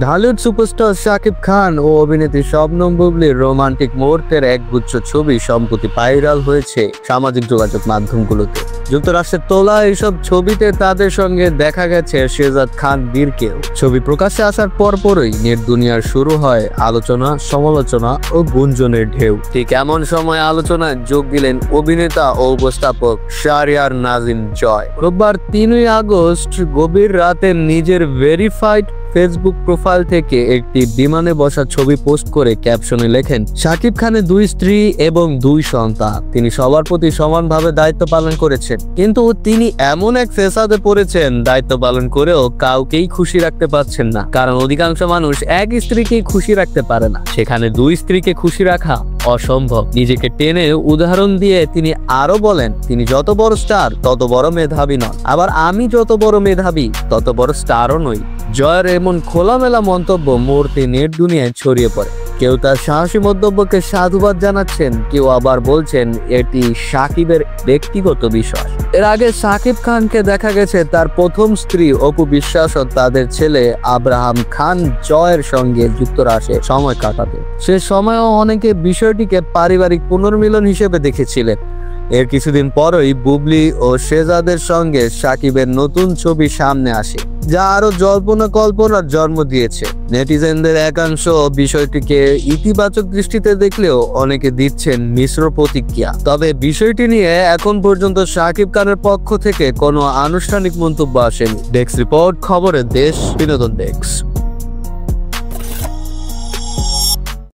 Dhallywood superstar Shakib Khan ও অভিনেত্রী শবনম বুবলির romantic মুহূর্তের একগুচ্ছ ছবি সম্প্রতি ভাইরাল হয়েছে সামাজিক যোগাযোগ মাধ্যমগুলোতে। যুক্তরাষ্ট্রের তোলা এইসব ছবিতে তাদের সঙ্গে দেখা গেছে শেহজাদ খান বীরকেও। ছবি প্রকাশ্যে আসার পরপরই নেট দুনিয়ার শুরু হয় আলোচনা, সমালোচনা ও গুঞ্জনের ঢেউ। ঠিক এমন সময় আলোচনায় যোগ দিলেন অভিনেতা ও উপস্থাপক শাহরিয়ার নাজিম জয়। রোববার 3 আগস্ট গভীর রাতে নিজের ভেরিফাইড ফেসবুক প্রোফাইল থেকে একটি বিমানে বসা ছবি পোস্ট করে ক্যাপশনে লেখেন, শাকিব খানের 2 স্ত্রী এবং 2 সন্তান। তিনি সবার প্রতি সমানভাবে দায়িত্ব পালন করেছেন, কিন্তু তিনি এমন এক ফেসাদে পড়েছেন দায়িত্ব পালন করেও কাউকেই খুশি রাখতে পারছেন না। কারণ অধিকাংশ মানুষ এক স্ত্রীকেই খুশি রাখতে পারে না, সেখানে 2 স্ত্রীকে খুশি রাখা অসম্ভব। নিজেকে টেনে উদাহরণ দিয়ে তিনি আরো বলেন, তিনি যত বড় স্টার তত বড় মেধাবী নন, আবার আমি যত বড় মেধাবী তত বড় স্টারও নই। জয়ের এমন খোলামেলা মন্তব্য মুহূর্তে নেট দুনিয়ায় ছড়িয়ে পড়ে। কেউ তার সাহসী মন্তব্যকে সাধুবাদ জানাচ্ছেন, কেউ আবার বলছেন এটি শাকিবের ব্যক্তিগত বিষয়। এর আগে শাকিব খানকে দেখা গেছে তার প্রথম স্ত্রী অপু বিশ্বাস ও তাদের ছেলে আব্রাহাম খান জয়ের সঙ্গে যুক্তরাষ্ট্রে সময় কাটাতে। সে সময়ও অনেকে বিষয়টিকে পারিবারিক পুনর্মিলন হিসেবে দেখেছিলেন। এর কিছুদিন পরই বুবলি ও শেহজাদের সঙ্গে শাকিবের নতুন ছবি সামনে আসে, যা আরো জল্পনা কল্পনার জন্ম দিয়েছে। নেটিজেনদের একাংশ বিষয়টিকে ইতিবাচক দৃষ্টিতে দেখলেও অনেকে দিচ্ছেন মিশ্র প্রতিক্রিয়া। তবে বিষয়টি নিয়ে এখন পর্যন্ত শাকিব খানের পক্ষ থেকে কোনো আনুষ্ঠানিক মন্তব্য আসেনি। ডেস্ক রিপোর্ট, খবরের দেশ, বিনোদন ডেস্ক।